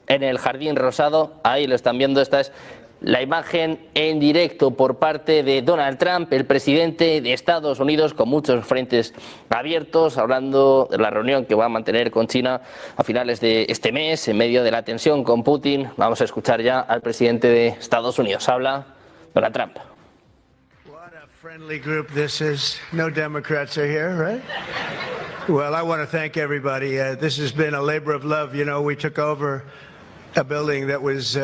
en el Jardín Rosado. Ahí lo están viendo, esta es la imagen en directo por parte de Donald Trump, el presidente de Estados Unidos, con muchos frentes abiertos, hablando de la reunión que va a mantener con China a finales de este mes, en medio de la tensión con Putin. Vamos a escuchar ya al presidente de Estados Unidos. Habla Donald Trump. What a friendly group this is. No Democrats are here, right? Well, I want to thank everybody. This has been a labor of love. You know, we took over a building that was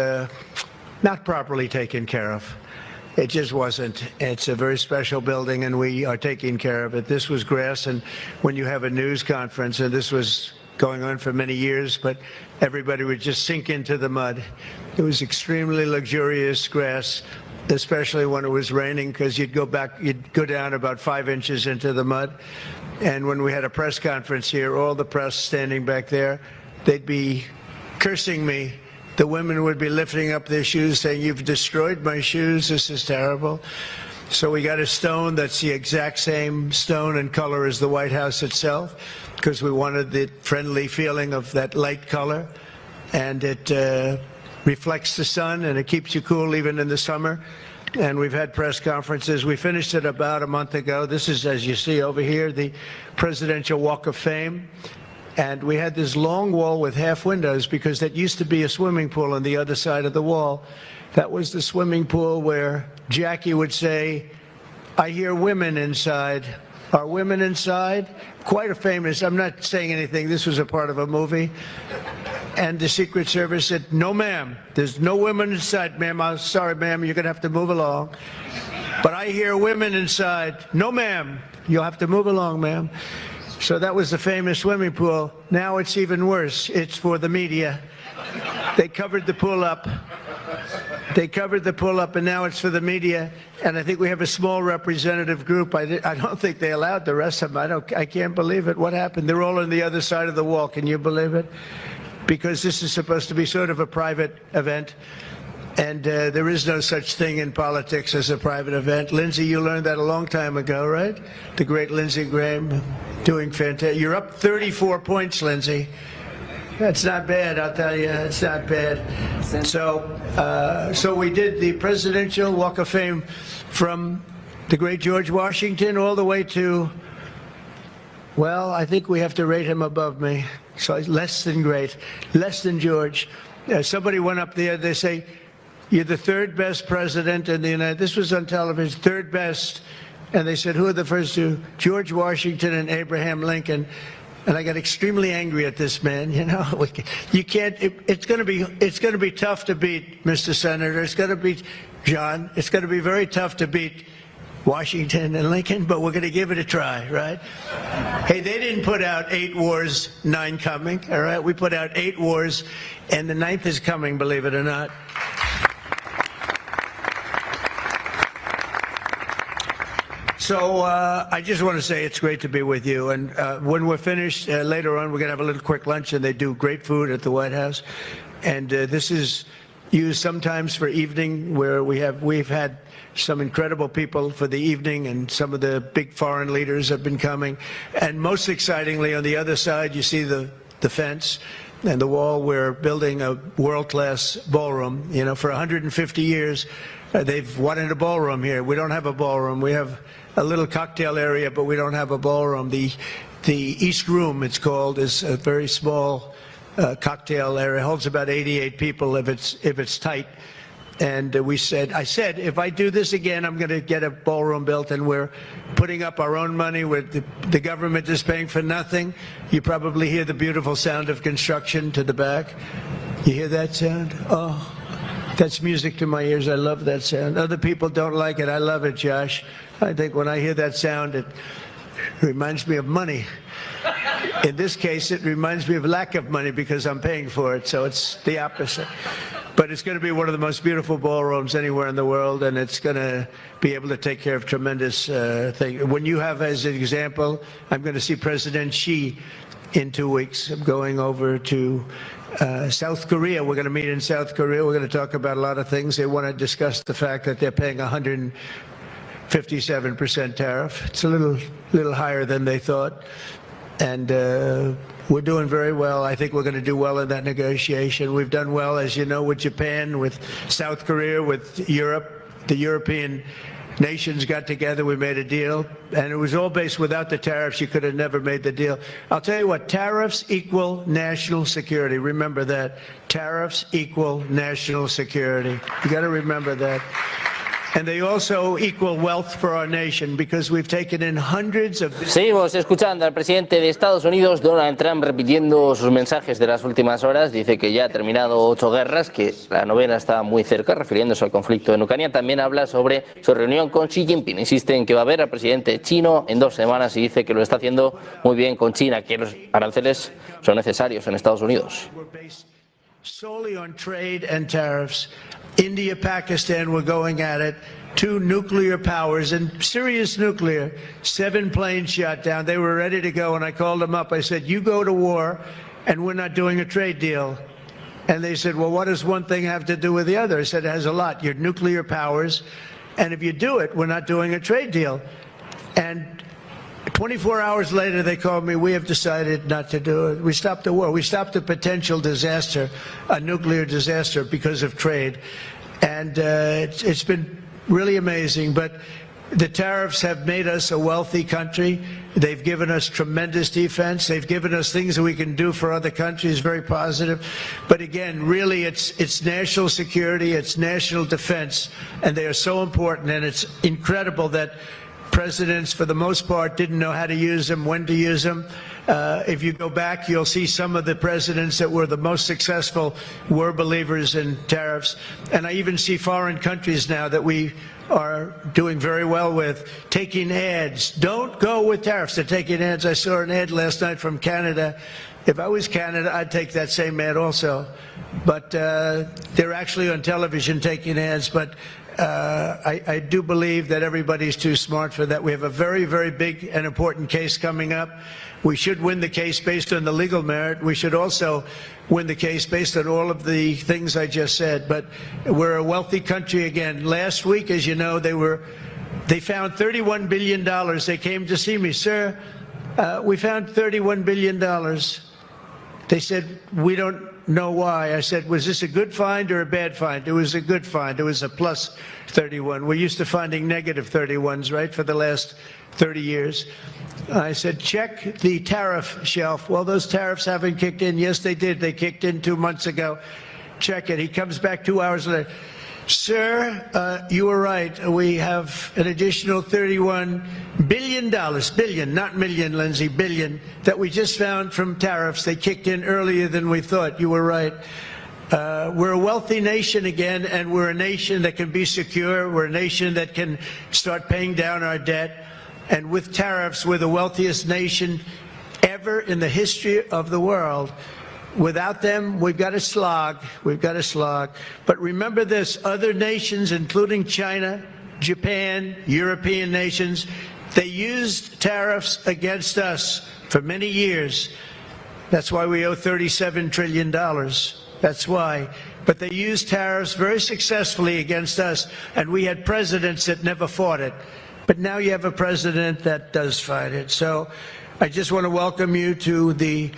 not properly taken care of. It just wasn't. It's a very special building, and we are taking care of it. This was grass, and when you have a news conference, and this was going on for many years, but everybody would just sink into the mud. It was extremely luxurious grass, especially when it was raining, because you'd go down about 5 inches into the mud. And when we had a press conference here, all the press standing back there, they'd be cursing me. The women would be lifting up their shoes saying, "You've destroyed my shoes, this is terrible." So we got a stone that's the exact same stone and color as the White House itself, because we wanted the friendly feeling of that light color. And it reflects the sun, and it keeps you cool even in the summer. And we've had press conferences. We finished it about a month ago. This is, as you see over here, the Presidential Walk of Fame. And we had this long wall with half windows because that used to be a swimming pool on the other side of the wall. That was the swimming pool where Jackie would say, "I hear women inside." Are women inside? Quite a famous, I'm not saying anything, this was a part of a movie. And the Secret Service said, "No, ma'am, there's no women inside, ma'am. I'm sorry, ma'am, you're gonna have to move along. But I hear women inside." "No, ma'am, you'll have to move along, ma'am." So that was the famous swimming pool. Now it's even worse. It's for the media. They covered the pool up. They covered the pool up, and now it's for the media. And I think we have a small representative group. I don't think they allowed the rest of them. I can't believe it. What happened? They're all on the other side of the wall. Can you believe it? Because this is supposed to be sort of a private event. And there is no such thing in politics as a private event. Lindsey, you learned that a long time ago, right? The great Lindsey Graham, doing fantastic. You're up 34 points, Lindsey. That's not bad, I'll tell you. It's not bad. So we did the Presidential Walk of Fame from the great George Washington all the way to, well, I think we have to rate him above me. So less than great, less than George. Somebody went up there, they say, "You're the third best president in the United States." This was on television, third best. And they said, "Who are the first two?" "George Washington and Abraham Lincoln." And I got extremely angry at this man. You know, you can't. It's going to be tough to beat, Mr. Senator. It's going to be, John. It's going to be very tough to beat Washington and Lincoln, but we're going to give it a try, right? Hey, they didn't put out 8 wars, 9 coming. All right, we put out 8 wars, and the 9th is coming. Believe it or not. So I just want to say it's great to be with you. And when we're finished, later on, we're going to have a little quick lunch, and they do great food at the White House. And this is used sometimes for evening, where we've had some incredible people for the evening, and some of the big foreign leaders have been coming. And most excitingly, on the other side, you see the fence and the wall. We're building a world-class ballroom. You know, for 150 years, they've wanted a ballroom here. We don't have a ballroom. We have a little cocktail area, but we don't have a ballroom. The East Room, it's called, is a very small cocktail area. It holds about 88 people if it's tight. And I said, if I do this again, I'm going to get a ballroom built, and we're putting up our own money. The government is paying for nothing. You probably hear the beautiful sound of construction to the back. You hear that sound? Oh, that's music to my ears. I love that sound. Other people don't like it. I love it, Josh. I think when I hear that sound, it reminds me of money. In this case, it reminds me of lack of money because I'm paying for it, so it's the opposite. But it's going to be one of the most beautiful ballrooms anywhere in the world, and it's going to be able to take care of tremendous things. When you have, as an example, I'm going to see President Xi in 2 weeks. I'm going over to South Korea. We're going to meet in South Korea. We're going to talk about a lot of things. They want to discuss the fact that they're paying 157% tariff. It's a little higher than they thought. And we're doing very well. I think we're going to do well in that negotiation. We've done well, as you know, with Japan, with South Korea, with Europe. The European nations got together, we made a deal, and it was all based without the tariffs. You could have never made the deal. I'll tell you what, tariffs equal national security. Remember that. Tariffs equal national security. You got to remember that. And they also equal wealth for our nation because we've taken in hundreds of... Seguimos escuchando al presidente de Estados Unidos, Donald Trump, repitiendo sus mensajes de las últimas horas. Dice que ya ha terminado 8 guerras, que la 9ª está muy cerca, refiriéndose al conflicto en Ucrania. También habla sobre su reunión con Xi Jinping. Insiste en que va a ver al presidente chino en 2 semanas y dice que lo está haciendo muy bien con China, que los aranceles son necesarios en Estados Unidos. Solely on trade and tariffs. India, Pakistan were going at it. 2 nuclear powers, and serious nuclear. 7 planes shot down. They were ready to go, and I called them up. I said, you go to war, and we're not doing a trade deal. And they said, well, what does one thing have to do with the other? I said, it has a lot. You're nuclear powers, and if you do it, we're not doing a trade deal. And 24 hours later, they called me, we have decided not to do it. We stopped the war. We stopped a potential disaster, a nuclear disaster, because of trade. And it's been really amazing. But the tariffs have made us a wealthy country. They've given us tremendous defense. They've given us things that we can do for other countries, very positive. But again, really, it's national security, it's national defense, and they are so important. And it's incredible that presidents, for the most part, didn't know how to use them, when to use them. If you go back, you'll see some of the presidents that were the most successful were believers in tariffs. And I even see foreign countries now that we are doing very well with taking ads. Don't go with tariffs. They're taking ads. I saw an ad last night from Canada. If I was Canada, I'd take that same ad also. But they're actually on television taking ads. But I do believe that everybody's too smart for that. We have a very, very big and important case coming up. We should win the case based on the legal merit. We should also win the case based on all of the things I just said. But we're a wealthy country again. Last week, as you know, they found $31 billion. They came to see me, sir. We found $31 billion. They said, we don't know why. I said, was this a good find or a bad find? It was a good find. It was a plus 31. We're used to finding negative 31s, right, for the last 30 years. I said, check the tariff shelf. Well, those tariffs haven't kicked in. Yes, they did. They kicked in 2 months ago. Check it. He comes back 2 hours later. Sir, you were right. We have an additional $31 billion, billion, not million, Lindsay, billion, that we just found from tariffs. They kicked in earlier than we thought. You were right. We're a wealthy nation again, and we're a nation that can be secure. We're a nation that can start paying down our debt. And with tariffs, we're the wealthiest nation ever in the history of the world. Without them, we've got to slog. We've got to slog. But remember this, other nations, including China, Japan, European nations, they used tariffs against us for many years. That's why we owe $37 trillion. That's why. But they used tariffs very successfully against us, and we had presidents that never fought it. But now you have a president that does fight it. So I just want to welcome you to the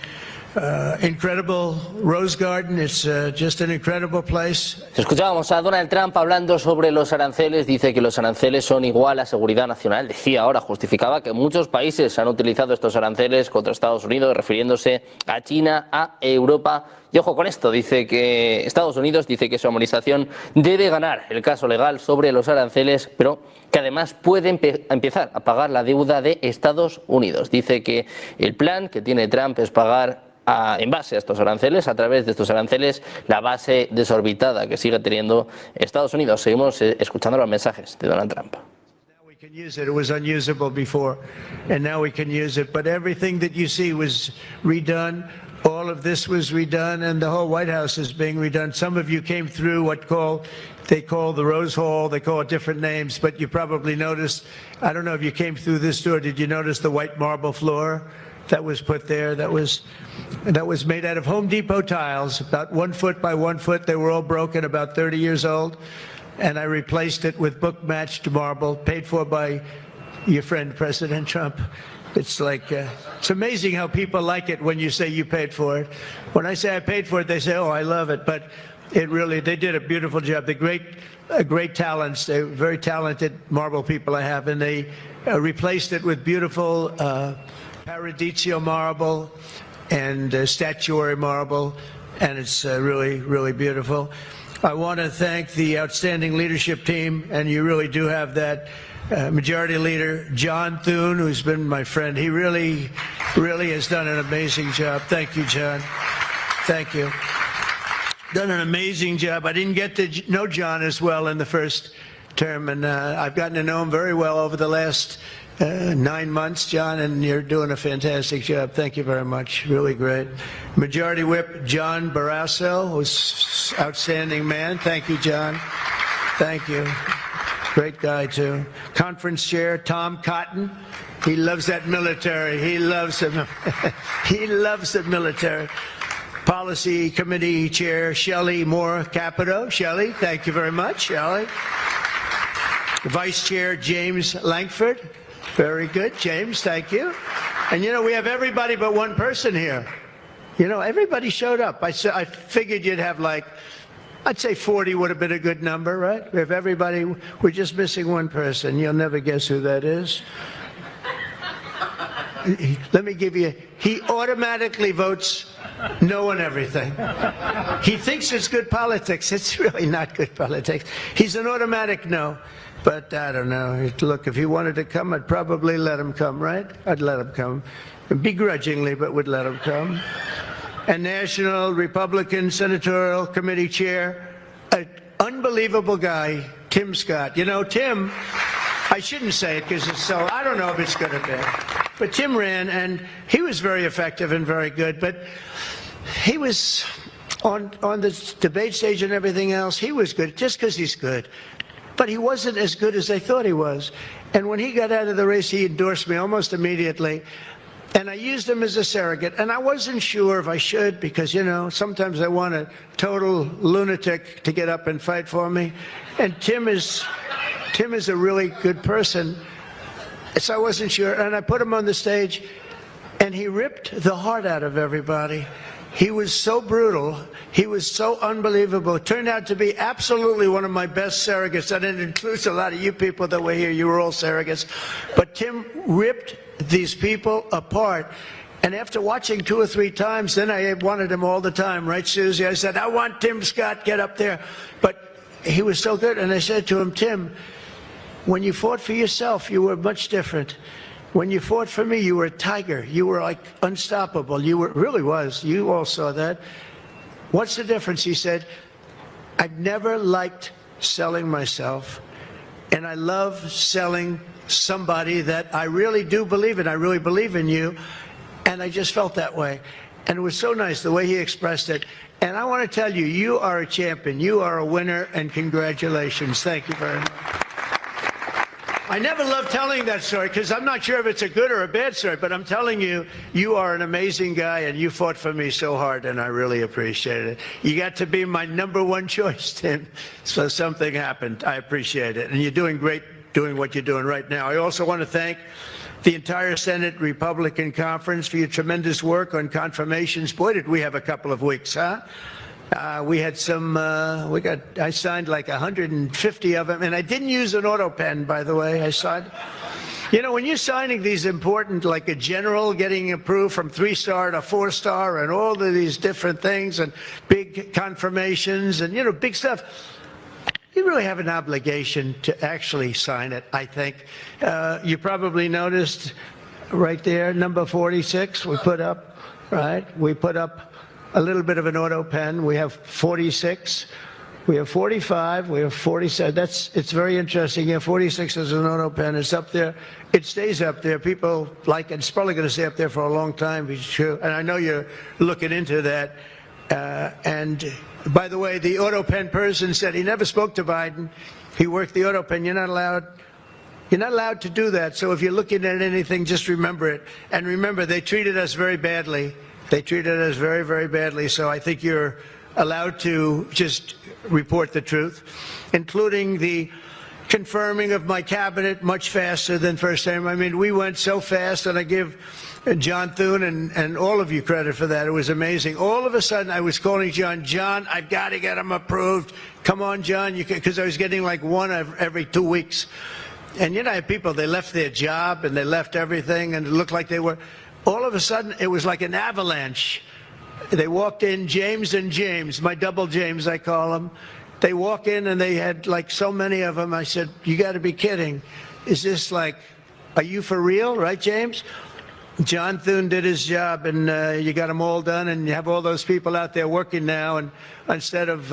incredible Rose Garden. It's just an incredible place. Escuchábamos a Donald Trump hablando sobre los aranceles. Dice que los aranceles son igual a seguridad nacional. Decía ahora, justificaba que muchos países han utilizado estos aranceles contra Estados Unidos, refiriéndose a China, a Europa. Y ojo con esto, dice que Estados Unidos dice que su administración debe ganar el caso legal sobre los aranceles, pero que además puede empezar a pagar la deuda de Estados Unidos. Dice que el plan que tiene Trump es pagar en base a estos aranceles, a través de estos aranceles, la base desorbitada que sigue teniendo Estados Unidos. Seguimos escuchando los mensajes de Donald Trump. We can use it. It was unusable before, and now we can use it. But everything that you see was redone. All of this was redone, and the whole White House is being redone. Some of you came through they call the Rose Hall. They call it different names, but you probably noticed, I don't know if you came through this door, did you notice the white marble floor that was put there? That was made out of Home Depot tiles, about 1 foot by 1 foot. They were all broken, about 30 years old. And I replaced it with book-matched marble, paid for by your friend, President Trump. It's like, it's amazing how people like it when you say you paid for it. When I say I paid for it, they say, oh, I love it. But it really, they did a beautiful job. They're great talents. They're very talented marble people I have. And they replaced it with beautiful Paradiso marble and statuary marble. And it's really, really beautiful. I want to thank the outstanding leadership team. And you really do have that. Majority Leader John Thune, who's been my friend, he really has done an amazing job. Thank you, John. Thank you. Done an amazing job. I didn't get to know John as well in the first term, and I've gotten to know him very well over the last 9 months, John, and you're doing a fantastic job. Thank you very much. Really great. Majority Whip John Barrasso, who's an outstanding man. Thank you, John. Thank you. Great guy, too. Conference Chair Tom Cotton. He loves that military. He loves him. He loves the military. Policy Committee Chair Shelley Moore Capito. Shelley, thank you very much, Shelley. Vice Chair James Langford. Very good, James, thank you. And you know, we have everybody but one person here. You know, everybody showed up. I figured you'd have like, I'd say 40 would have been a good number, right? We have everybody. We're just missing one person. You'll never guess who that is. Let me give you, he automatically votes no on everything. He thinks it's good politics. It's really not good politics. He's an automatic no. But I don't know. Look, if he wanted to come, I'd probably let him come, right? I'd let him come. Begrudgingly, but would let him come. And National Republican Senatorial Committee Chair, an unbelievable guy, Tim Scott. You know, Tim, I shouldn't say it because it's so, I don't know if it's going to be. But Tim ran, and he was very effective and very good. But he was on the debate stage and everything else, he was good just because he's good. But he wasn't as good as they thought he was. And when he got out of the race, he endorsed me almost immediately. And I used him as a surrogate, and I wasn't sure if I should because, you know, sometimes I want a total lunatic to get up and fight for me. And Tim is a really good person, so I wasn't sure. And I put him on the stage, and he ripped the heart out of everybody. He was so brutal. He was so unbelievable. It turned out to be absolutely one of my best surrogates, and it includes a lot of you people that were here. You were all surrogates. But Tim ripped these people apart. And after watching 2 or 3 times, then I wanted him all the time, right, Susie? I said, I want Tim Scott, get up there. But he was so good. And I said to him, Tim, when you fought for yourself, you were much different. When you fought for me, you were a tiger. You were like unstoppable. You were, really was. You all saw that. What's the difference? He said, I've never liked selling myself, and I love selling somebody that I really do believe in. I really believe in you, and I just felt that way. And it was so nice the way he expressed it. And I want to tell you, you are a champion. You are a winner, and congratulations. Thank you very much. I never love telling that story because I'm not sure if it's a good or a bad story, but I'm telling you, you are an amazing guy, and you fought for me so hard, and I really appreciate it. You got to be my #1 choice, Tim, so something happened. I appreciate it, and you're doing great doing what you're doing right now. I also want to thank the entire Senate Republican Conference for your tremendous work on confirmations. Boy, did we have a couple of weeks, huh? We had some, I signed like 150 of them, and I didn't use an auto pen, by the way. I signed. You know, when you're signing these important, like a general getting approved from 3-star to 4-star and all of these different things and big confirmations and, you know, big stuff, you really have an obligation to actually sign it, I think. You probably noticed right there, number 46, we put up, right? We put up a little bit of an auto pen. We have 46, we have 45, we have 47. It's very interesting. Yeah, 46 is an auto pen. It's up there. It stays up there. People like it. It's probably going to stay up there for a long time. It's true. And I know you're looking into that. And by the way, the auto pen person said he never spoke to Biden. He worked the auto pen. You're not allowed to do that. So if you're looking at anything, just remember it. And remember, they treated us very badly. They treated us very, very badly. So I think you're allowed to just report the truth, including the confirming of my cabinet much faster than first time. I mean, we went so fast, and I give John Thune and all of you credit for that. It was amazing. All of a sudden, I was calling John, I've got to get him approved. Come on, John, because I was getting like one every 2 weeks. And you know, I have people, they left their job and they left everything, and it looked like they were, all of a sudden, it was like an avalanche. They walked in, James and James, my double James, I call them. They walk in and they had like so many of them. I said, you got to be kidding. Is this like, are you for real, right, James? John Thune did his job, and you got them all done, and you have all those people out there working now, and instead of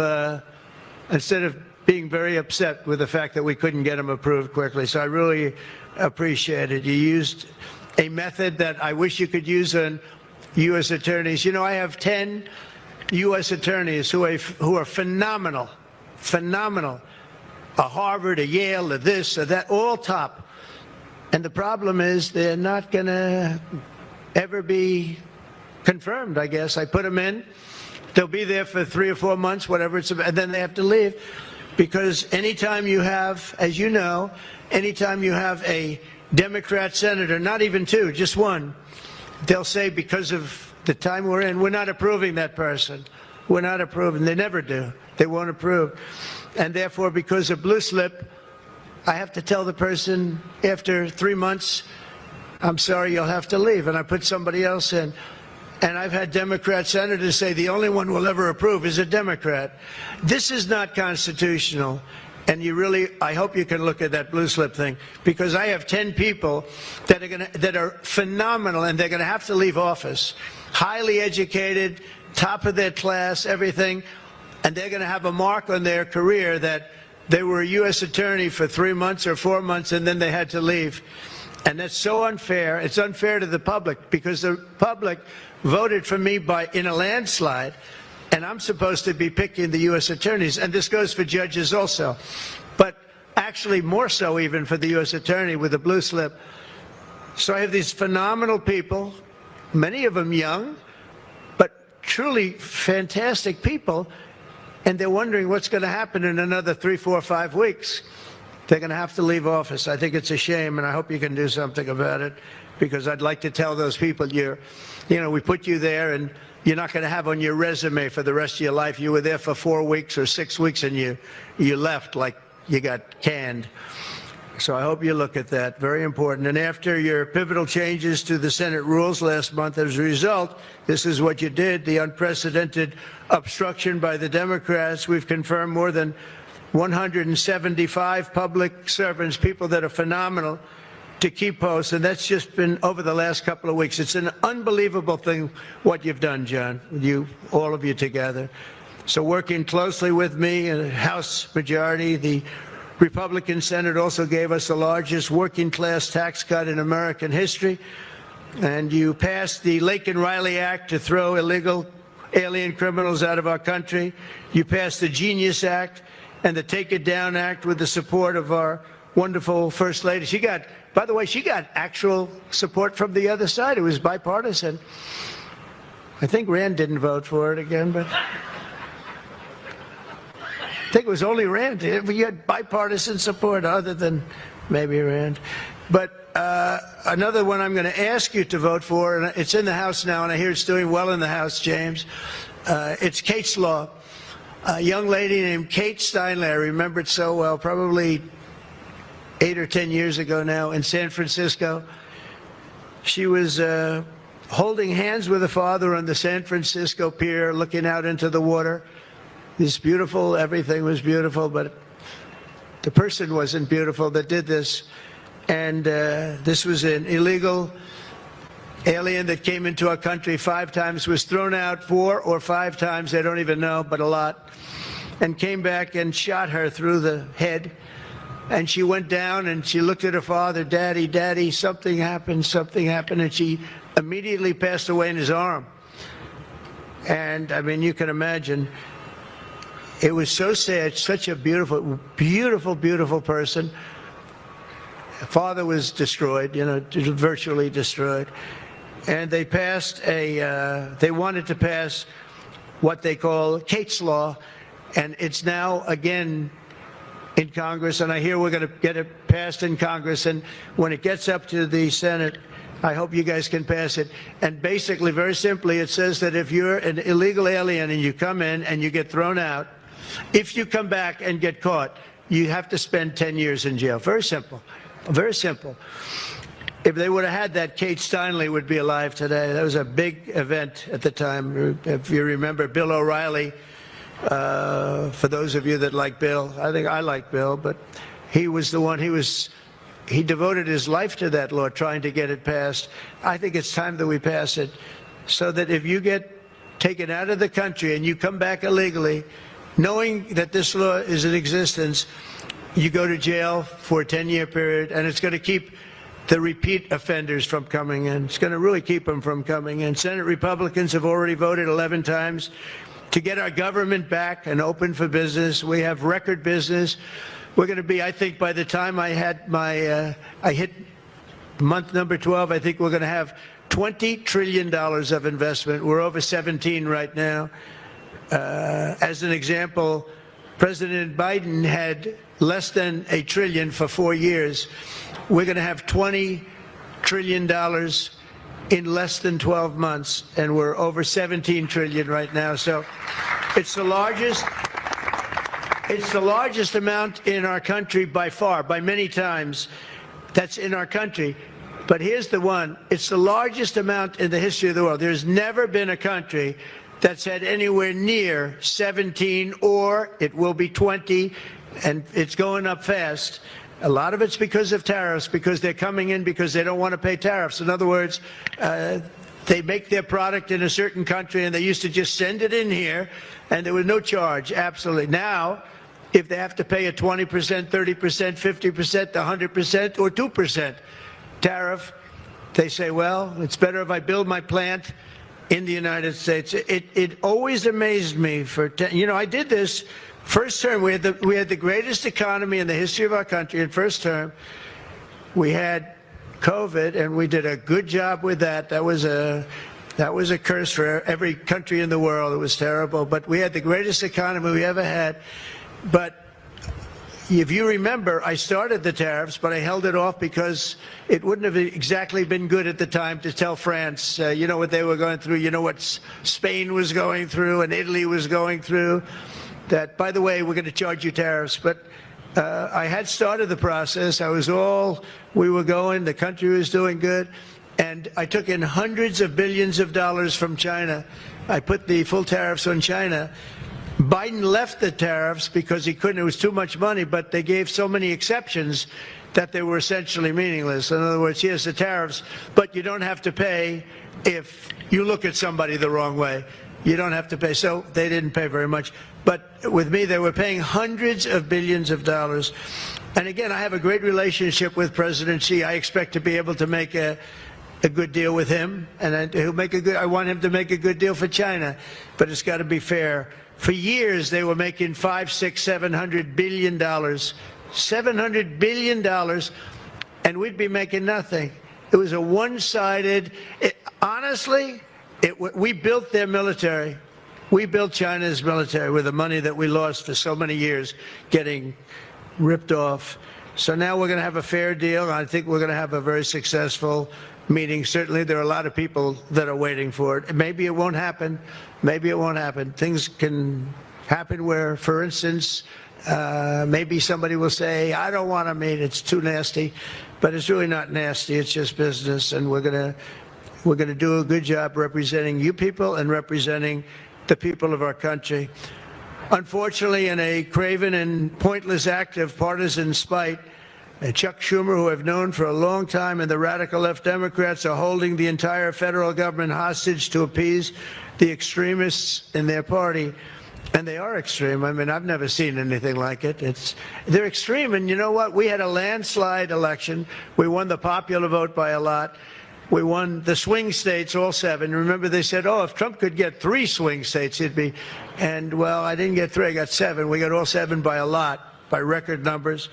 being very upset with the fact that we couldn't get them approved quickly. So I really appreciate it. You used a method that I wish you could use on U.S. attorneys. You know, I have 10 U.S. attorneys who are phenomenal, phenomenal. A Harvard, a Yale, a this, a that, all top. And the problem is they're not going to ever be confirmed, I guess. I put them in. They'll be there for 3 or 4 months, whatever it's about, and then they have to leave. Because anytime you have, as you know, anytime you have a Democrat senator, not even 2, just 1, they'll say because of the time we're in, we're not approving that person. We're not approving. They never do. They won't approve. And therefore, because of blue slip, I have to tell the person after 3 months, I'm sorry, you'll have to leave. And I put somebody else in. And I've had Democrat senators say the only one we'll ever approve is a Democrat. This is not constitutional. And you really, I hope you can look at that blue slip thing, because I have 10 people that are phenomenal, and they're going to have to leave office. Highly educated, top of their class, everything. And they're going to have a mark on their career that they were a U.S. attorney for 3 months or 4 months, and then they had to leave. And that's so unfair. It's unfair to the public, because the public voted for me in a landslide, and I'm supposed to be picking the U.S. attorneys. And this goes for judges also. But actually more so even for the U.S. attorney with the blue slip. So I have these phenomenal people, many of them young, but truly fantastic people. And they're wondering what's going to happen in another 3, 4, 5 weeks. They're going to have to leave office. I think it's a shame, and I hope you can do something about it, because I'd like to tell those people, you know, we put you there, and you're not going to have on your resume for the rest of your life, you were there for 4 weeks or 6 weeks, and you left like you got canned. So I hope you look at that. Very important. And after your pivotal changes to the Senate rules last month, as a result, this is what you did, the unprecedented obstruction by the Democrats. We've confirmed more than 175 public servants, people that are phenomenal, to keep posts, and that's just been over the last couple of weeks. It's an unbelievable thing what you've done, John, all of you together. So working closely with me in the House majority, the Republican Senate also gave us the largest working class tax cut in American history, and you passed the Lake and Riley Act to throw illegal alien criminals out of our country. You passed the Genius Act and the Take It Down Act with the support of our wonderful First Lady. She got, by the way, she got actual support from the other side. It was bipartisan. I think Rand didn't vote for it again, but I think it was only Rand. We had bipartisan support other than maybe Rand. But another one I'm going to ask you to vote for, and it's in the House now, and I hear it's doing well in the House, James. It's Kate's Law. A young lady named Kate Steinle, I remember it so well, probably 8 or 10 years ago now in San Francisco. She was holding hands with her father on the San Francisco pier, looking out into the water. This beautiful, everything was beautiful, but the person wasn't beautiful that did this. And this was an illegal alien that came into our country 5 times, was thrown out 4 or 5 times, I don't even know, but a lot, and came back and shot her through the head. And she went down and she looked at her father, Daddy, Daddy, something happened, and she immediately passed away in his arm. And I mean, you can imagine, it was so sad, such a beautiful, beautiful, beautiful person. Father was destroyed, you know, virtually destroyed. And they passed they wanted to pass what they call Kate's Law, and it's now again in Congress, and I hear we're going to get it passed in Congress, and when it gets up to the Senate, I hope you guys can pass it. And basically, very simply, it says that if you're an illegal alien and you come in and you get thrown out, if you come back and get caught, you have to spend 10 years in jail. Very simple. Very simple. If they would have had that, Kate Steinle would be alive today. That was a big event at the time. If you remember, Bill O'Reilly, for those of you that like Bill, I think I like Bill, but he was the one, he devoted his life to that law, trying to get it passed. I think it's time that we pass it so that if you get taken out of the country and you come back illegally, knowing that this law is in existence, you go to jail for a 10-year period, and it's going to keep the repeat offenders from coming in. It's going to really keep them from coming in. Senate Republicans have already voted 11 times to get our government back and open for business. We have record business. We're going to be, I think, by the time I had my, I hit month number 12, I think we're going to have $20 trillion of investment. We're over 17 right now. As an example, President Biden had less than $1 trillion for 4 years. We're going to have $20 trillion in less than 12 months, and we're over 17 trillion right now. So it's the largest amount in our country by far, by many times. That's in our country. But here's the one. It's the largest amount in the history of the world. There's never been a country that's had anywhere near 17, or it will be 20, and it's going up fast. A lot of it's because of tariffs, because they're coming in because they don't want to pay tariffs. In other words, they make their product in a certain country, and they used to just send it in here, and there was no charge, absolutely. Now, if they have to pay a 20%, 30%, 50%, 100%, or 2% tariff, they say, well, it's better if I build my plant in the United States. It always amazed me I did this first term. We had the greatest economy in the history of our country in first term. We had COVID, and we did a good job with that. That was a curse for every country in the world. It was terrible, but we had the greatest economy we ever had. But if you remember, I started the tariffs, but I held it off because it wouldn't have exactly been good at the time to tell France, you know what they were going through, you know what Spain was going through and Italy was going through, that, by the way, we're going to charge you tariffs. But I had started the process. We were going, the country was doing good, and I took in hundreds of billions of dollars from China. I put the full tariffs on China. Biden left the tariffs because he couldn't, it was too much money, but they gave so many exceptions that they were essentially meaningless. In other words, here's the tariffs, but you don't have to pay if you look at somebody the wrong way. You don't have to pay. So they didn't pay very much. But with me, they were paying hundreds of billions of dollars. And again, I have a great relationship with President Xi. I expect to be able to make a good deal with him, and I want him to make a good deal for China, but it's got to be fair. For years, they were making $500, $600, $700 billion, $700 billion, and we'd be making nothing. It was a one-sided. Honestly, we built their military. We built China's military with the money that we lost for so many years, getting ripped off. So now we're going to have a fair deal. I think we're going to have a very successful meeting. Certainly, there are a lot of people that are waiting for it. Maybe it won't happen. Maybe it won't happen. Things can happen where, for instance, maybe somebody will say, I don't want to meet, it's too nasty. But it's really not nasty, it's just business, and we're gonna do a good job representing you people and representing the people of our country. Unfortunately, in a craven and pointless act of partisan spite, Chuck Schumer, who I've known for a long time, and the radical left Democrats are holding the entire federal government hostage to appease the extremists in their party. And they are extreme. I mean, I've never seen anything like it. They're extreme, and you know what? We had a landslide election. We won the popular vote by a lot. We won the swing states, all 7. Remember, they said, oh, if Trump could get 3 swing states, he'd be. And, well, I didn't get 3, I got 7. We got all 7 by a lot, by record numbers.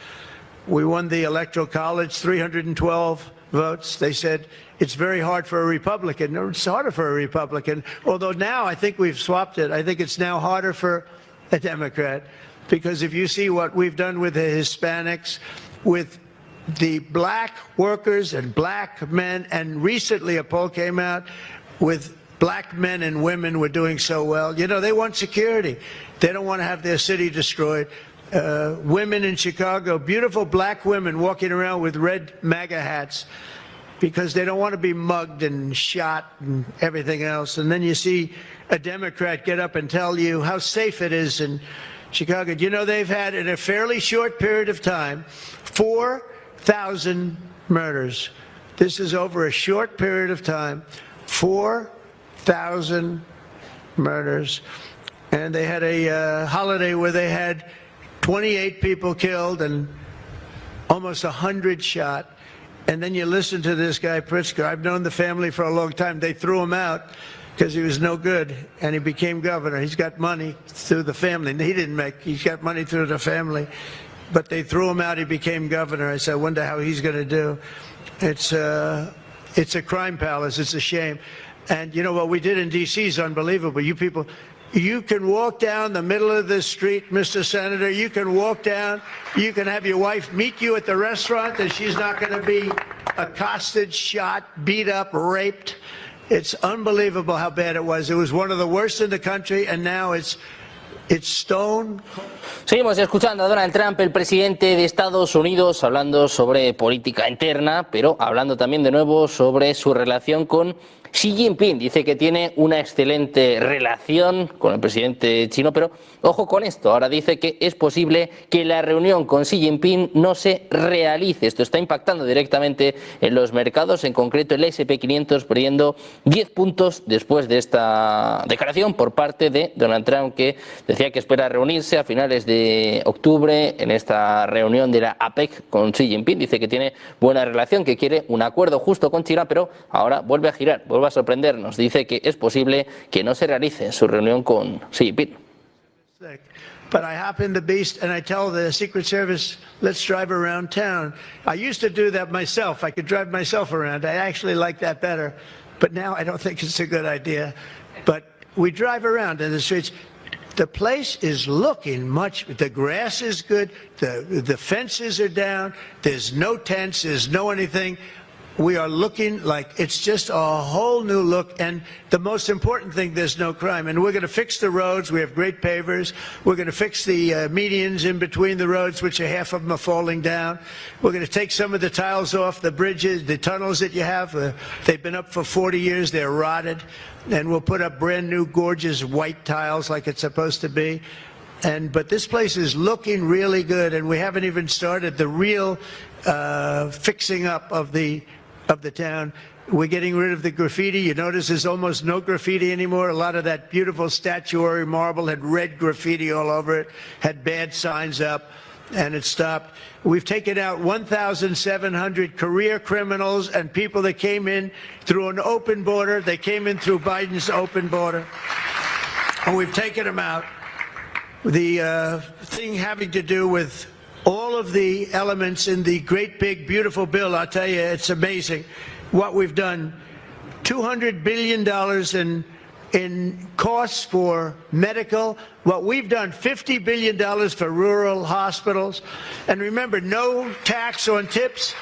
We won the Electoral College, 312 votes. They said it's very hard for a Republican. No, it's harder for a Republican, although now I think we've swapped it. I think it's now harder for a Democrat. because if you see what we've done with the Hispanics, with the black workers and black men, and recently a poll came out with black men and women were doing so well. You know, they want security. They don't want to have their city destroyed. Women in Chicago, beautiful black women walking around with red MAGA hats because they don't want to be mugged and shot and everything else. And then you see a Democrat get up and tell you how safe it is in Chicago. You know, they've had, in a fairly short period of time, 4,000 murders. This is over a short period of time, 4,000 murders. And they had a holiday where they had 28 people killed and almost 100 shot. And then you listen to this guy, Pritzker. I've known the family for a long time. They threw him out because he was no good, and he became governor. He's got money through the family. He got money through the family. But they threw him out, he became governor. I said, I wonder how he's going to do. It's a crime palace. It's a shame. And you know what we did in D.C. is unbelievable. You people, you can walk down the middle of the street, Mr. Senator. You can walk down. You can have your wife meet you at the restaurant, and she's not going to be accosted, shot, beat up, raped. It's unbelievable how bad it was. It was one of the worst in the country, and now it's stone. Seguimos escuchando a Donald Trump, el presidente de Estados Unidos, hablando sobre política interna, pero hablando también de nuevo sobre su relación con Xi Jinping. Dice que tiene una excelente relación con el presidente chino, pero ojo con esto. Ahora dice que es posible que la reunión con Xi Jinping no se realice. Esto está impactando directamente en los mercados, en concreto el S&P 500 perdiendo 10 puntos después de esta declaración por parte de Donald Trump, que decía que espera reunirse a finales de octubre en esta reunión de la APEC con Xi Jinping. Dice que tiene buena relación, que quiere un acuerdo justo con China, pero ahora vuelve a girar, vuelve a sorprendernos. Dice que es posible que no se realice su reunión con Xi Jinping. But I hop in the beast and I tell the Secret Service, let's drive around town. I used to do that myself. I could drive myself around. I actually like that better. But now I don't think it's a good idea. But we drive around in the streets. The place is looking much, the grass is good, the fences are down, there's no tents, there's no anything. We are looking like it's just a whole new look, and the most important thing, there's no crime. And we're going to fix the roads. We have great pavers. We're going to fix the medians in between the roads, which are half of them are falling down. We're going to take some of the tiles off the bridges, the tunnels that you have. They've been up for 40 years. They're rotted. And we'll put up brand new, gorgeous white tiles like it's supposed to be. But this place is looking really good, and we haven't even started the real fixing up of the town. We're getting rid of the graffiti. You notice there's almost no graffiti anymore. A lot of that beautiful statuary marble had red graffiti all over it, had bad signs up, and it stopped. We've taken out 1,700 career criminals and people that came in through an open border. They came in through Biden's open border, and we've taken them out. The thing having to do with all of the elements in the great big beautiful bill, I'll tell you, it's amazing what we've done. $200 billion in costs for medical. What we've done, $50 billion for rural hospitals. And remember, no tax on tips,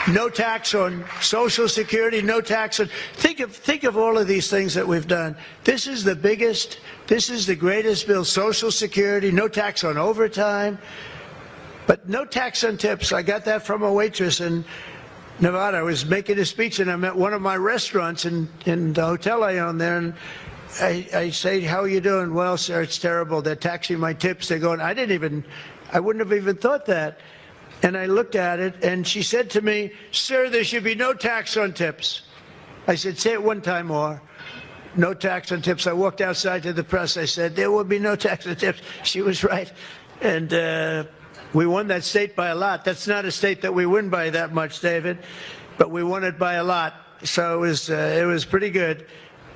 no tax on Social Security, no tax on... Think of all of these things that we've done. This is the biggest, this is the greatest bill. Social Security, no tax on overtime. But no tax on tips. I got that from a waitress in Nevada. I was making a speech, and I'm at one of my restaurants in the hotel I own there, and I say, how are you doing? Well, sir, it's terrible. They're taxing my tips. They're going, I wouldn't have even thought that. And I looked at it, and she said to me, sir, there should be no tax on tips. I said, say it one time more. No tax on tips. I walked outside to the press. I said, there will be no tax on tips. She was right. And we won that state by a lot. That's not a state that we win by that much, David, but we won it by a lot. So it was pretty good.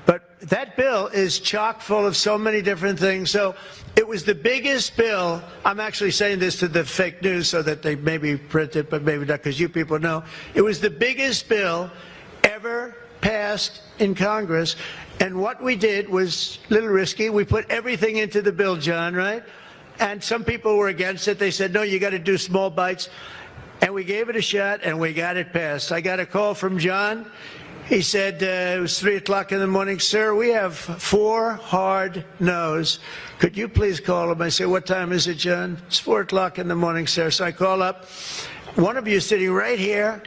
But that bill is chock full of so many different things. So it was the biggest bill. I'm actually saying this to the fake news so that they maybe print it, but maybe not, because you people know. It was the biggest bill ever passed in Congress. And what we did was a little risky. We put everything into the bill, John, right? And some people were against it. They said, no, you got to do small bites. And we gave it a shot, and we got it passed. I got a call from John. He said, it was 3 o'clock in the morning, sir, we have 4 hard no's. Could you please call him? I said, what time is it, John? It's 4 o'clock in the morning, sir. So I call up. One of you is sitting right here.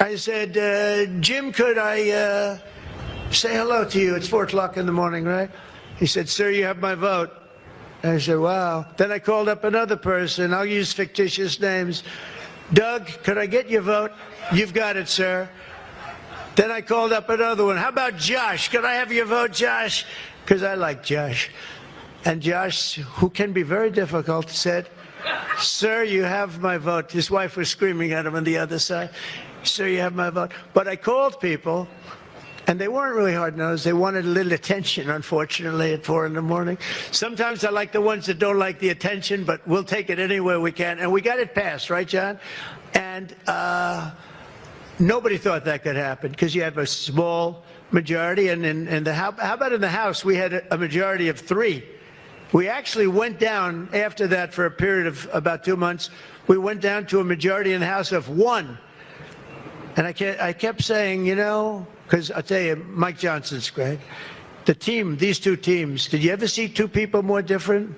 I said, Jim, could I say hello to you? It's 4 o'clock in the morning, right? He said, sir, you have my vote. I said, wow. Then I called up another person. I'll use fictitious names. Doug, could I get your vote? You've got it, sir. Then I called up another one. How about Josh? Could I have your vote, Josh? Because I like Josh. And Josh, who can be very difficult, said, sir, you have my vote. His wife was screaming at him on the other side. Sir, you have my vote. But I called people, and they weren't really hard-nosed. They wanted a little attention, unfortunately, at 4 in the morning. Sometimes I like the ones that don't like the attention, but we'll take it anywhere we can. And we got it passed, right, John? And nobody thought that could happen because you have a small majority. And in the how about in the House, we had a majority of 3. We actually went down after that for a period of about 2 months. We went down to a majority in the House of 1. And I kept saying, you know, because I'll tell you, Mike Johnson's great. The team, these 2 teams, did you ever see 2 people more different?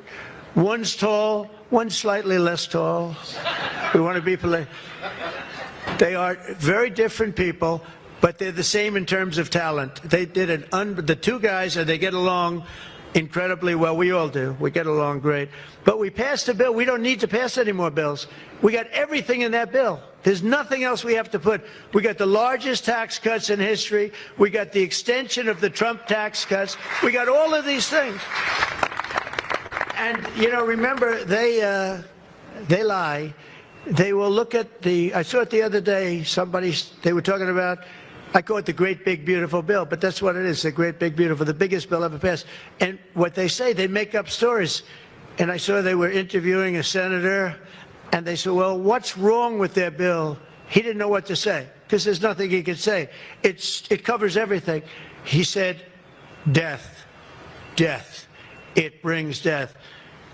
One's tall, one's slightly less tall. We want to be polite. They are very different people, but they're the same in terms of talent. They did the 2 guys, and they get along incredibly well. We all do. We get along great. But we passed a bill. We don't need to pass any more bills. We got everything in that bill. There's nothing else we have to put. We got the largest tax cuts in history. We got the extension of the Trump tax cuts. We got all of these things. And, you know, remember, they lie. They will look at I saw it the other day, they were talking about, I call it the great big beautiful bill, but that's what it is, the great big beautiful, the biggest bill ever passed. And what they say, they make up stories. And I saw they were interviewing a senator, and they said, well, what's wrong with their bill? He didn't know what to say, because there's nothing he could say. It covers everything. He said, death, death. It brings death.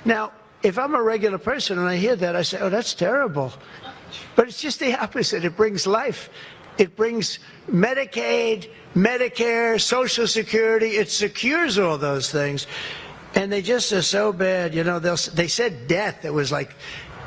Now, if I'm a regular person and I hear that, I say, oh, that's terrible. But it's just the opposite. It brings life. It brings Medicaid, Medicare, Social Security. It secures all those things. And they just are so bad. You know, they said death. It was like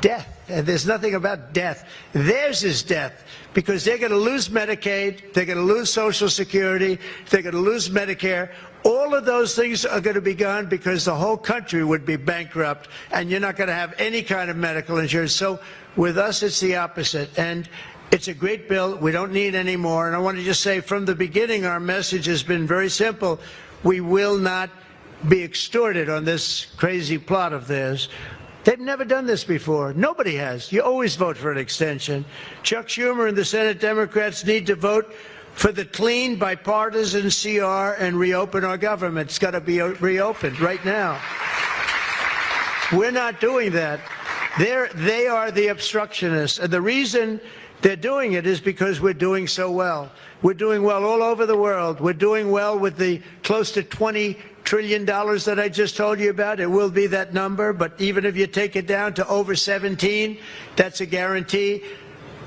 death. And there's nothing about death. Theirs is death, because they're going to lose Medicaid. They're going to lose Social Security. They're going to lose Medicare. All of those things are going to be gone because the whole country would be bankrupt, and you're not going to have any kind of medical insurance. So with us, it's the opposite. And it's a great bill. We don't need any more. And I want to just say from the beginning, our message has been very simple. We will not be extorted on this crazy plot of theirs. They've never done this before. Nobody has. You always vote for an extension. Chuck Schumer and the Senate Democrats need to vote for the clean, bipartisan CR and reopen our government. It's got to be reopened right now. We're not doing that. They are the obstructionists. And the reason they're doing it is because we're doing so well. We're doing well all over the world. We're doing well with the close to $20 trillion that I just told you about. It will be that number, but even if you take it down to over 17, that's a guarantee.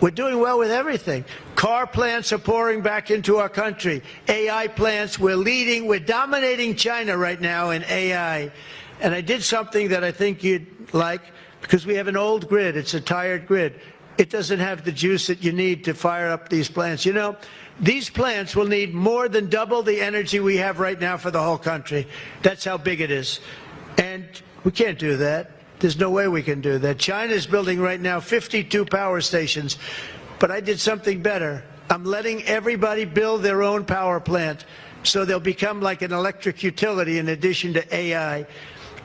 We're doing well with everything. Car plants are pouring back into our country. AI plants, we're leading, we're dominating China right now in AI. And I did something that I think you'd like, because we have an old grid. It's a tired grid. It doesn't have the juice that you need to fire up these plants. You know, these plants will need more than double the energy we have right now for the whole country. That's how big it is. And we can't do that. There's no way we can do that. China's building right now 52 power stations. But I did something better. I'm letting everybody build their own power plant, so they'll become like an electric utility in addition to AI.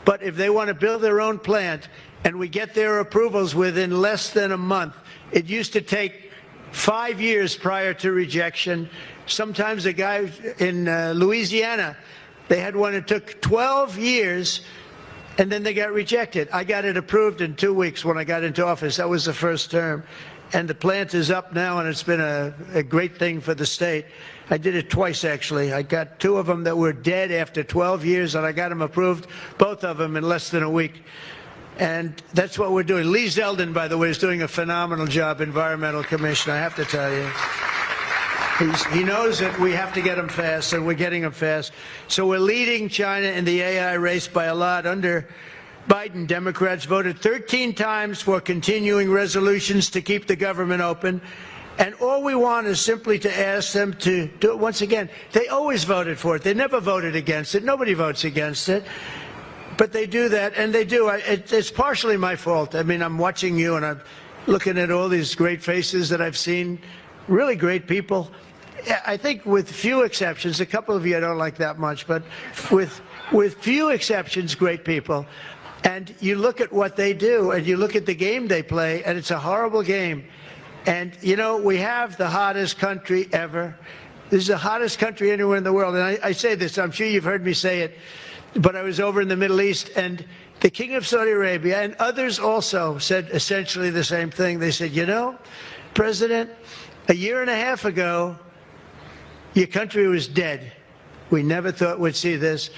But if they want to build their own plant, and we get their approvals within less than a month, it used to take 5 years prior to rejection. Sometimes a guy in Louisiana, they had one that took 12 years, and then they got rejected. I got it approved in 2 weeks when I got into office. That was the first term. and the plant is up now, and it's been a great thing for the state. I did it twice, actually. I got 2 of them that were dead after 12 years, and I got them approved, both of them, in less than a week. And that's what we're doing. Lee Zeldin, by the way, is doing a phenomenal job, Environmental Commissioner, I have to tell you. He knows that we have to get them fast, and we're getting them fast. So we're leading China in the AI race by a lot. Under Biden, Democrats voted 13 times for continuing resolutions to keep the government open. And all we want is simply to ask them to do it once again. They always voted for it. They never voted against it. Nobody votes against it. But they do that, and they do. It's partially my fault. I mean, I'm watching you, and I'm looking at all these great faces that I've seen, really great people. I think with few exceptions, a couple of you I don't like that much, but with few exceptions, great people. And you look at what they do, and you look at the game they play, and it's a horrible game. And, you know, we have the hottest country ever. This is the hottest country anywhere in the world. And I say this, I'm sure you've heard me say it, but I was over in the Middle East, and the King of Saudi Arabia and others also said essentially the same thing. They said, you know, President, a year and a half ago, your country was dead. We never thought we'd see this.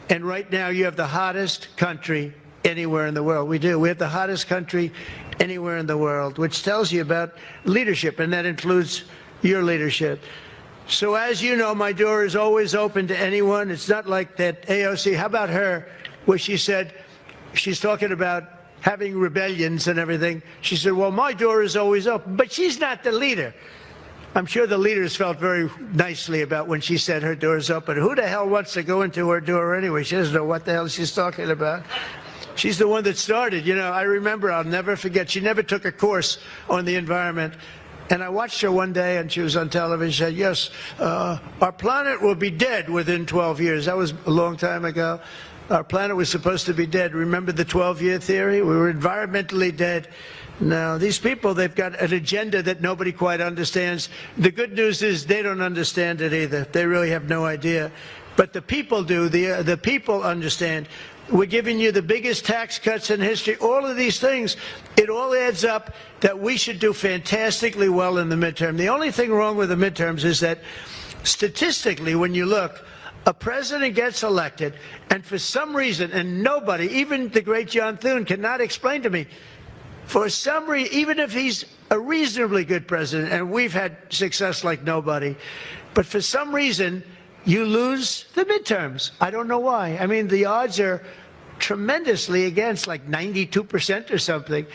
And right now, you have the hottest country anywhere in the world. We do. We have the hottest country anywhere in the world, which tells you about leadership, and that includes your leadership. So as you know, my door is always open to anyone. It's not like that AOC. How about her, where she said, she's talking about having rebellions and everything. She said, well, my door is always open. But she's not the leader. I'm sure the leaders felt very nicely about when she said her door is open. Who the hell wants to go into her door anyway? She doesn't know what the hell she's talking about. She's the one that started. You know, I remember, I'll never forget, she never took a course on the environment. And I watched her one day, and she was on television. She said, yes, our planet will be dead within 12 years. That was a long time ago. Our planet was supposed to be dead. Remember the 12-year theory? We were environmentally dead. Now, these people, they've got an agenda that nobody quite understands. The good news is they don't understand it either. They really have no idea. But the people do. The people understand. We're giving you the biggest tax cuts in history. All of these things, it all adds up that we should do fantastically well in the midterm. The only thing wrong with the midterms is that statistically, when you look, a president gets elected, and for some reason, and nobody, even the great John Thune, cannot explain to me, for some reason, even if he's a reasonably good president, and we've had success like nobody, but for some reason, you lose the midterms. I don't know why. I mean, the odds are tremendously against, like 92% or something.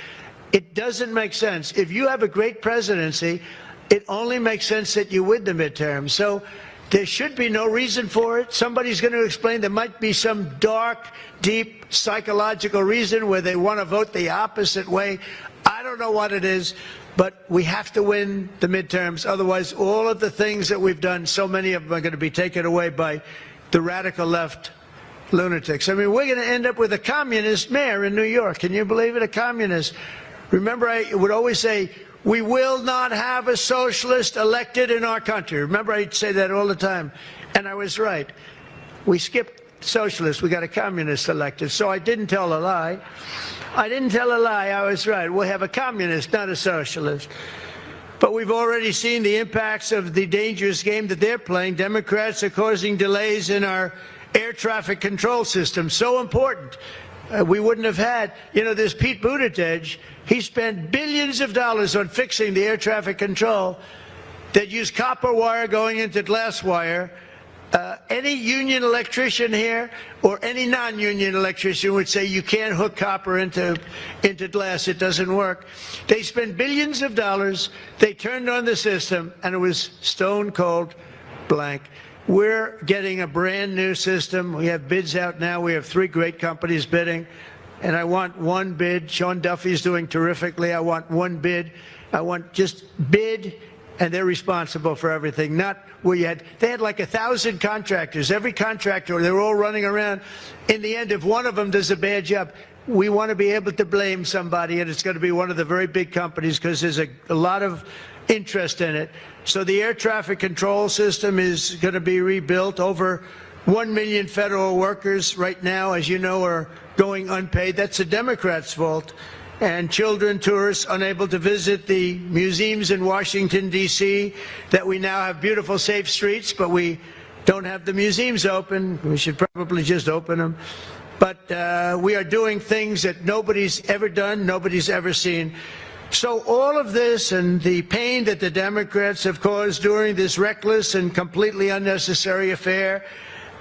It doesn't make sense. If you have a great presidency, it only makes sense that you win the midterms. So there should be no reason for it. Somebody's going to explain there might be some dark, deep psychological reason where they want to vote the opposite way. I don't know what it is, but we have to win the midterms. Otherwise, all of the things that we've done, so many of them are going to be taken away by the radical left lunatics. I mean, we're going to end up with a communist mayor in New York. Can you believe it? A communist. Remember, I would always say, we will not have a socialist elected in our country. Remember, I'd say that all the time. And I was right. We skipped socialists. We got a communist elected. So I didn't tell a lie. I didn't tell a lie. I was right. We'll have a communist, not a socialist. But we've already seen the impacts of the dangerous game that they're playing. Democrats are causing delays in our air traffic control system. So important. We wouldn't have had, you know, this Pete Buttigieg, he spent billions of dollars on fixing the air traffic control that used copper wire going into glass wire. Any union electrician here or any non-union electrician would say you can't hook copper into glass. It doesn't work. They spent billions of dollars. They turned on the system, and it was stone cold blank. We're getting a brand new system. We have bids out now. We have 3 great companies bidding. And I want one bid. Sean Duffy's doing terrifically. I want one bid. I want just bid, and they're responsible for everything. Not where they had like 1,000 contractors. Every contractor, they were all running around. In the end, if one of them does a bad job, we want to be able to blame somebody, and it's going to be one of the very big companies because there's a lot of interest in it. So the air traffic control system is going to be rebuilt. Over 1 million federal workers right now, as you know, are going unpaid. That's the Democrats' fault. and children, tourists, unable to visit the museums in Washington, D.C., that we now have beautiful, safe streets, but we don't have the museums open. We should probably just open them. But we are doing things that nobody's ever done, nobody's ever seen. So all of this and the pain that the Democrats have caused during this reckless and completely unnecessary affair,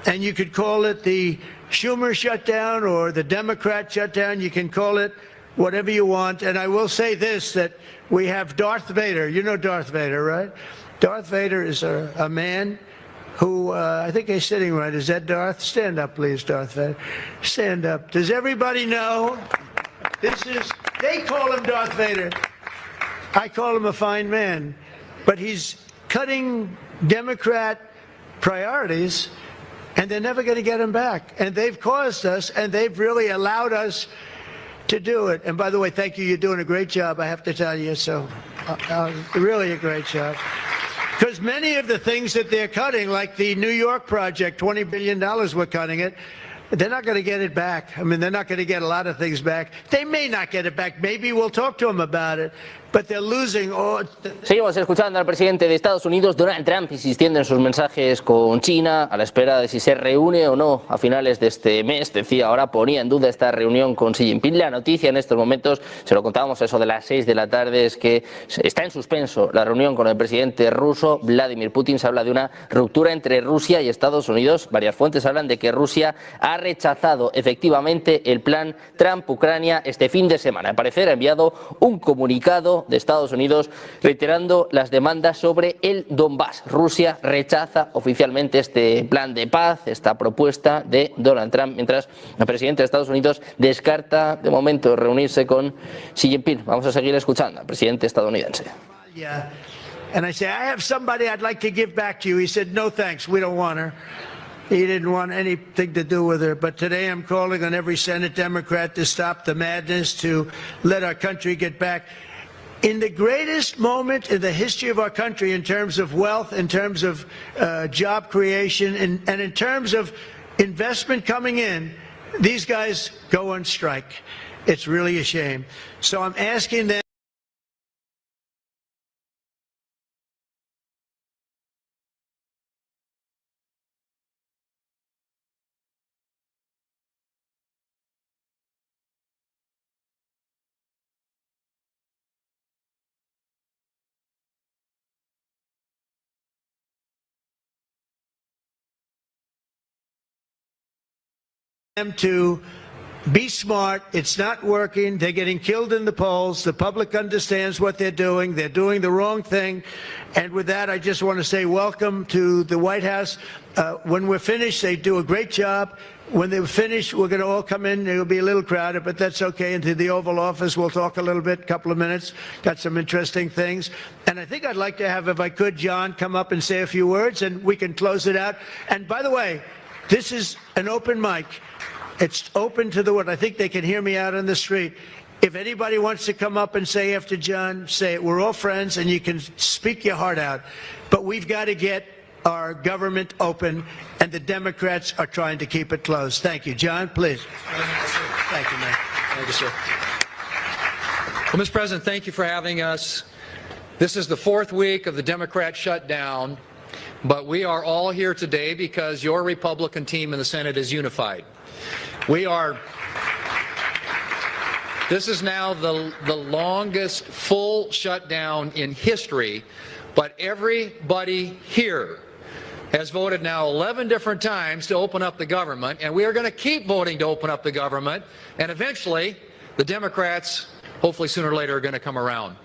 and you could call it the Schumer shutdown or the Democrat shutdown, you can call it whatever you want. And I will say this, that we have Darth Vader. You know Darth Vader, right? Darth Vader is a man who, I think he's sitting right. Is that Darth? Stand up, please, Darth Vader. Stand up. Does everybody know? They call him Darth Vader. I call him a fine man. But he's cutting Democrat priorities, and they're never going to get him back. And they've caused us, and they've really allowed us to do it. And by the way, thank you. You're doing a great job, I have to tell you. So, really a great job. Because many of the things that they're cutting, like the New York project, $20 billion we're cutting it, they're not going to get it back. I mean, they're not going to get a lot of things back. They may not get it back. Maybe we'll talk to them about it. But they're losing all... Seguimos escuchando al presidente de Estados Unidos, Donald Trump, insistiendo en sus mensajes con China, a la espera de si se reúne o no a finales de este mes. Decía, ahora ponía en duda esta reunión con Xi Jinping. La noticia en estos momentos, se lo contábamos a eso de las 6 de la tarde, es que está en suspenso la reunión con el presidente ruso, Vladimir Putin. Se habla de una ruptura entre Rusia y Estados Unidos. Varias fuentes hablan de que Rusia ha rechazado efectivamente el plan Trump-Ucrania este fin de semana. Al parecer ha enviado un comunicado de Estados Unidos reiterando las demandas sobre el Donbass. Rusia rechaza oficialmente este plan de paz, esta propuesta de Donald Trump, mientras el presidente de Estados Unidos descarta de momento reunirse con Xi Jinping. Vamos a seguir escuchando al presidente estadounidense. And I say, I have somebody I'd like to give back to you. He said, no thanks, we don't want her. He didn't want anything to do with her. But today I'm calling on every Senate Democrat to stop the madness, to let our country get back. In the greatest moment in the history of our country in terms of wealth, in terms of job creation, and in terms of investment coming in, these guys go on strike. It's really a shame. So I'm asking them to be smart. It's not working. They're getting killed in the polls. The public understands what they're doing. They're doing the wrong thing. And with that, I just want to say welcome to the White House. When we're finished, they do a great job. When they're finished, we're going to all come in. It'll be a little crowded, but that's okay. Into the Oval Office, we'll talk a little bit, a couple of minutes. Got some interesting things. And I think I'd like to have, if I could, John, come up and say a few words, and we can close it out. And by the way, this is an open mic. It's open to the world. I think they can hear me out on the street. If anybody wants to come up and say after John, say it. We're all friends, and you can speak your heart out. But we've got to get our government open, and the Democrats are trying to keep it closed. Thank you. John, please. Thank you, man. Thank you, sir. Well, Mr. President, thank you for having us. This is the 4th week of the Democrat shutdown, but we are all here today because your Republican team in the Senate is unified. This is now the longest full shutdown in history, but everybody here has voted now 11 different times to open up the government, and we are going to keep voting to open up the government, and eventually the Democrats, hopefully sooner or later, are going to come around.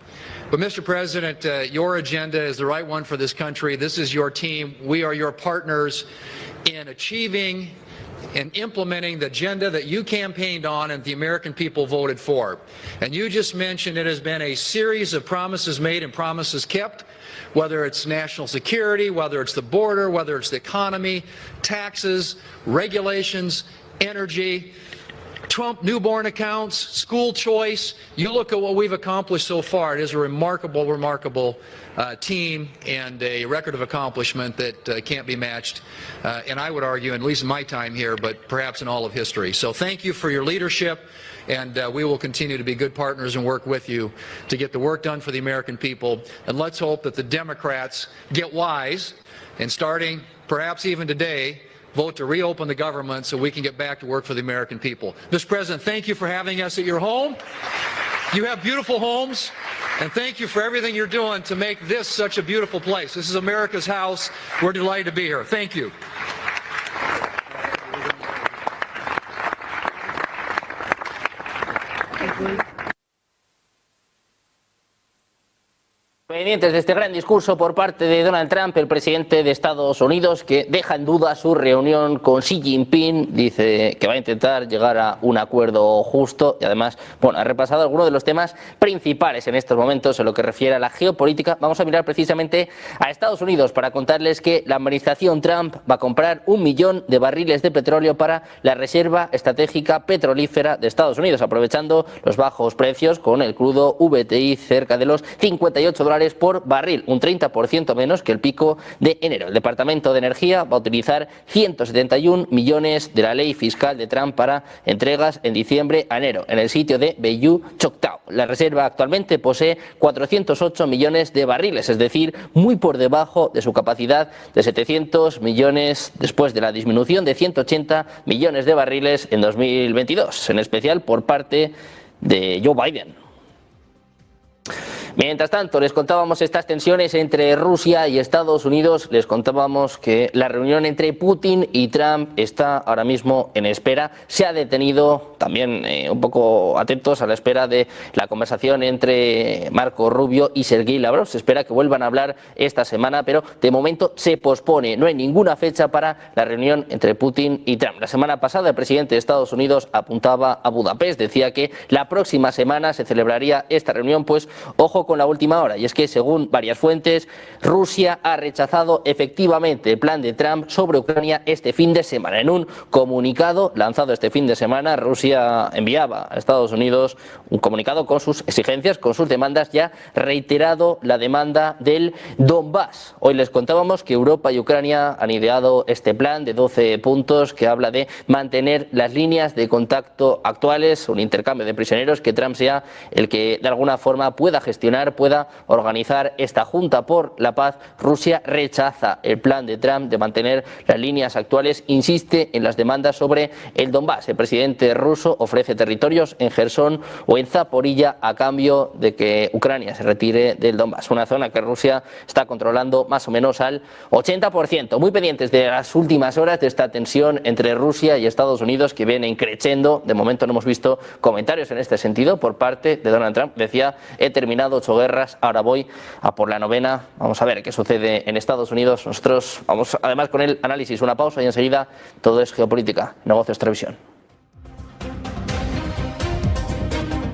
But Mr. President, your agenda is the right one for this country. This is your team. We are your partners in achieving and implementing the agenda that you campaigned on and the American people voted for. And you just mentioned it has been a series of promises made and promises kept, whether it's national security, whether it's the border, whether it's the economy, taxes, regulations, energy. Trump newborn accounts, school choice. You look at what we've accomplished so far. It is a remarkable, remarkable team and a record of accomplishment that can't be matched, and I would argue, at least in my time here, but perhaps in all of history. So thank you for your leadership, and we will continue to be good partners and work with you to get the work done for the American people. And let's hope that the Democrats get wise and starting perhaps even today, vote to reopen the government so we can get back to work for the American people. Mr. President, thank you for having us at your home. You have beautiful homes, and thank you for everything you're doing to make this such a beautiful place. This is America's house. We're delighted to be here. Thank you. Pendientes de este gran discurso por parte de Donald Trump, el presidente de Estados Unidos, que deja en duda su reunión con Xi Jinping, dice que va a intentar llegar a un acuerdo justo y además, bueno, ha repasado algunos de los temas principales en estos momentos en lo que refiere a la geopolítica. Vamos a mirar precisamente a Estados Unidos para contarles que la administración Trump va a comprar 1 millón de barriles de petróleo para la reserva estratégica petrolífera de Estados Unidos, aprovechando los bajos precios con el crudo WTI cerca de los $58 por barril, un 30% menos que el pico de enero. El Departamento de Energía va a utilizar 171 millones de la ley fiscal de Trump para entregas en diciembre a enero en el sitio de Bayou Choctaw. La reserva actualmente posee 408 millones de barriles, es decir, muy por debajo de su capacidad de 700 millones después de la disminución de 180 millones de barriles en 2022, en especial por parte de Joe Biden. Mientras tanto, les contábamos estas tensiones entre Rusia y Estados Unidos, les contábamos que la reunión entre Putin y Trump está ahora mismo en espera. Se ha detenido también un poco atentos a la espera de la conversación entre Marco Rubio y Sergei Lavrov. Se espera que vuelvan a hablar esta semana, pero de momento se pospone. No hay ninguna fecha para la reunión entre Putin y Trump. La semana pasada el presidente de Estados Unidos apuntaba a Budapest, decía que la próxima semana se celebraría esta reunión, pues ojo con la última hora, y es que según varias fuentes, Rusia ha rechazado efectivamente el plan de Trump sobre Ucrania este fin de semana. En un comunicado lanzado este fin de semana, Rusia enviaba a Estados Unidos un comunicado con sus exigencias, con sus demandas, ya reiterado la demanda del Donbass. Hoy les contábamos que Europa y Ucrania han ideado este plan de 12 puntos que habla de mantener las líneas de contacto actuales, un intercambio de prisioneros, que Trump sea el que de alguna forma pueda gestionar, pueda organizar esta Junta por la Paz. Rusia rechaza el plan de Trump de mantener las líneas actuales, insiste en las demandas sobre el Donbass. El presidente ruso ofrece territorios en Jersón o en Zaporilla a cambio de que Ucrania se retire del Donbass, una zona que Rusia está controlando más o menos al 80%. Muy pendientes de las últimas horas de esta tensión entre Rusia y Estados Unidos, que viene creciendo. De momento no hemos visto comentarios en este sentido por parte de Donald Trump. Decía, he terminado 8 guerras, ahora voy a por la 9ª. Vamos a ver qué sucede en Estados Unidos. Nosotros vamos además con el análisis, una pausa y enseguida todo es geopolítica, negocios, televisión.